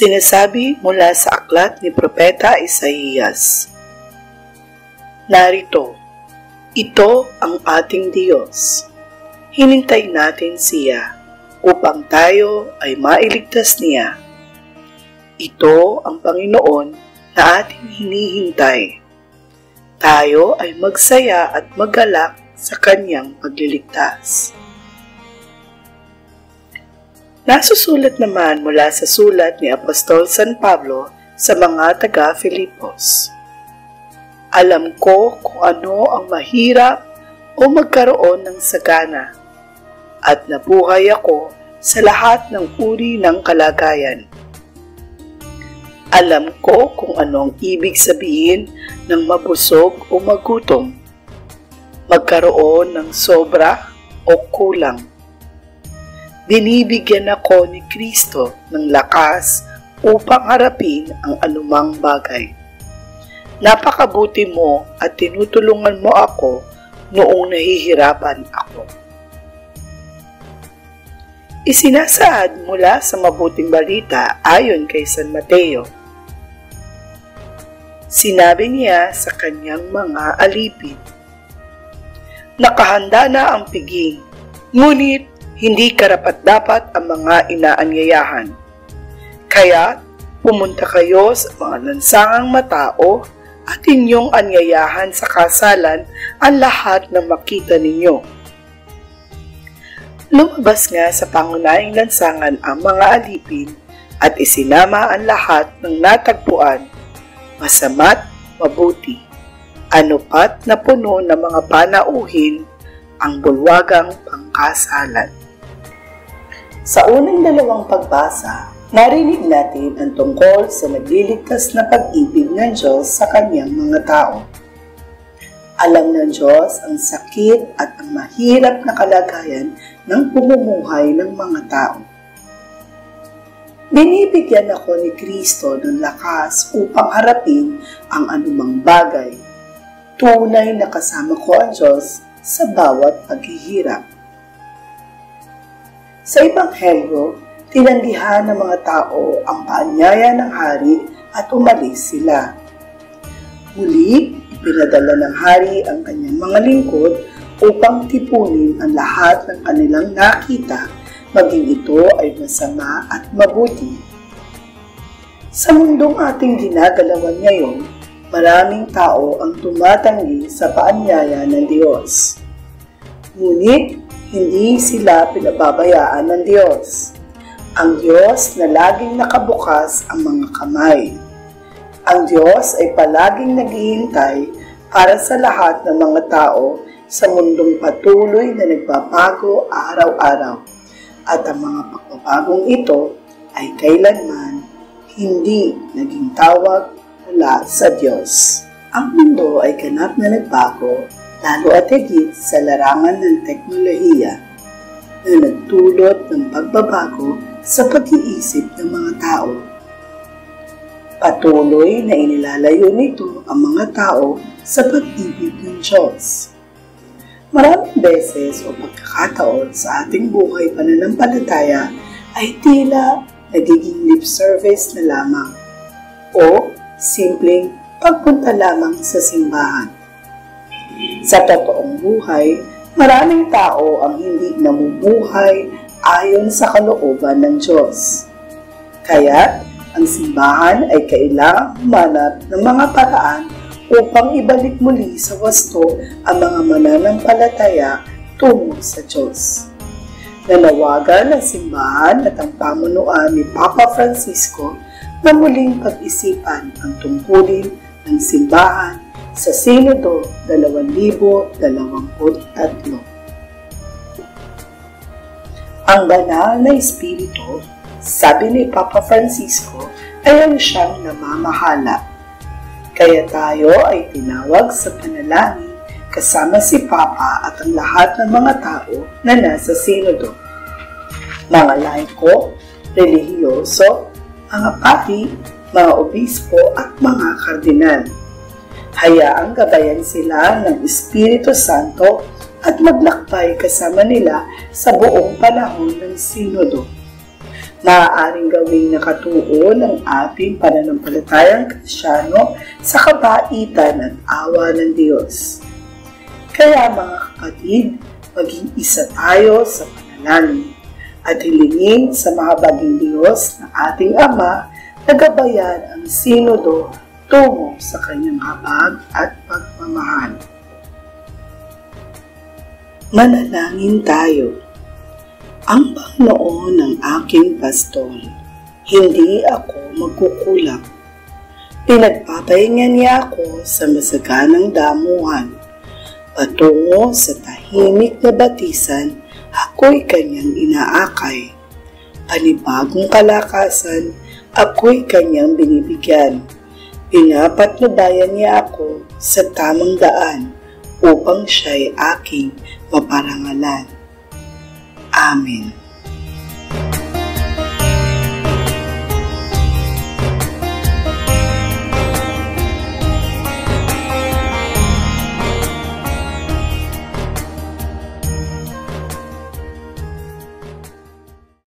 Sinasabi mula sa aklat ni Propeta Isaías. Narito, ito ang ating Diyos. Hinintay natin siya upang tayo ay mailigtas niya. Ito ang Panginoon na ating hinihintay. Tayo ay magsaya at maggalak sa kanyang pagliligtas. Nasusulat naman mula sa sulat ni Apostol San Pablo sa mga taga-Filipos. Alam ko kung ano ang mahirap o magkaroon ng sagana, at nabuhay ako sa lahat ng uri ng kalagayan. Alam ko kung ano ang ibig sabihin ng mabusog o magutom, magkaroon ng sobra o kulang. Binibigyan ako ni Kristo ng lakas upang harapin ang anumang bagay. Napakabuti mo at tinutulungan mo ako noong nahihirapan ako. Isinasaad mula sa mabuting balita ayon kay San Mateo. Sinabi niya sa kanyang mga alipin, nakahanda na ang piging, ngunit hindi karapat-dapat ang mga inaanyayahan. Kaya, pumunta kayo sa mga lansangang matao at inyong anyayahan sa kasalan ang lahat na makita ninyo. Lumabas nga sa pangunahing lansangan ang mga alipin at isinama ang lahat ng natagpuan, masama't mabuti, anupat na puno ng mga panauhin ang bulwagang pangkasalan. Sa unang dalawang pagbasa, narinig natin ang tungkol sa nagliligtas na pag-ibig ng Diyos sa kanyang mga tao. Alam ng Diyos ang sakit at ang mahirap na kalagayan ng pamumuhay ng mga tao. Binibigyan ako ni Kristo ng lakas upang harapin ang anumang bagay. Tunay na kasama ko ang Diyos sa bawat paghihirap. Sa Ebanghelyo, tinanggihan ng mga tao ang paanyaya ng hari at umalis sila. Muli, ipinadala ng hari ang kanyang mga lingkod upang tipunin ang lahat ng kanilang nakita, maging ito ay masama at mabuti. Sa mundong ating ginagalawan ngayon, maraming tao ang tumatanggi sa paanyaya ng Diyos. Ngunit, hindi sila pinababayaan ng Diyos. Ang Diyos na laging nakabukas ang mga kamay. Ang Diyos ay palaging naghihintay para sa lahat ng mga tao sa mundong patuloy na nagbabago araw-araw. At ang mga pagbabagong ito ay kailanman hindi naging tawag mula sa Diyos. Ang mundo ay ganap na nagbago, lalo at higit sa larangan ng teknolohiya na nagdulot ng pagbabago sa pag-iisip ng mga tao. Patuloy na inilalayo nito ang mga tao sa pag-ibig ng Diyos. Maraming beses o pagkakataon sa ating buhay pananampalataya ay tila nagiging lip service na lamang o simpleng pagpunta lamang sa simbahan. Sa totoong buhay, maraming tao ang hindi namumuhay ayon sa kalooban ng Diyos. Kaya, ang simbahan ay kailangang humanap ng mga paraan upang ibalik muli sa wasto ang mga mananampalataya tungo sa Diyos. Nanawagan ng simbahan at ang pamunuan ni Papa Francisco na muling pag-isipan ang tungkulin ng simbahan sa Sinodo 2023. Ang banal na Espiritu, sabi ni Papa Francisco, ay ang siyang namamahala. Kaya tayo ay tinawag sa panalangin kasama si Papa at ang lahat ng mga tao na nasa Sinodo. Mga laiko, relihiyoso, mga pari, mga obispo at mga kardinal. Hayaang gabayan sila ng Espiritu Santo at maglakbay kasama nila sa buong panahon ng Sinodo. Maaaring gawing nakatuon ang ating pananampalatayang Kristiyano sa kabaitan at awa ng Diyos. Kaya mga kapatid, maging isa tayo sa panalangin at hilingin sa mahabaging Diyos na ating Ama na gabayan ang sinodo tungo sa kanyang habag at pagmamahal. Manalangin tayo. Ang Panginoon ng aking pastol, hindi ako magkukulang. Pinagpapahinga niya ako sa masaganang damuhan. Patungo sa tahimik na batisan, ako'y kanyang inaakay. Panibagong kalakasan, ako'y kanyang binibigyan. Pinapatnubayan niya ako sa tamang daan upang siya'y aking maparangalan. Amen.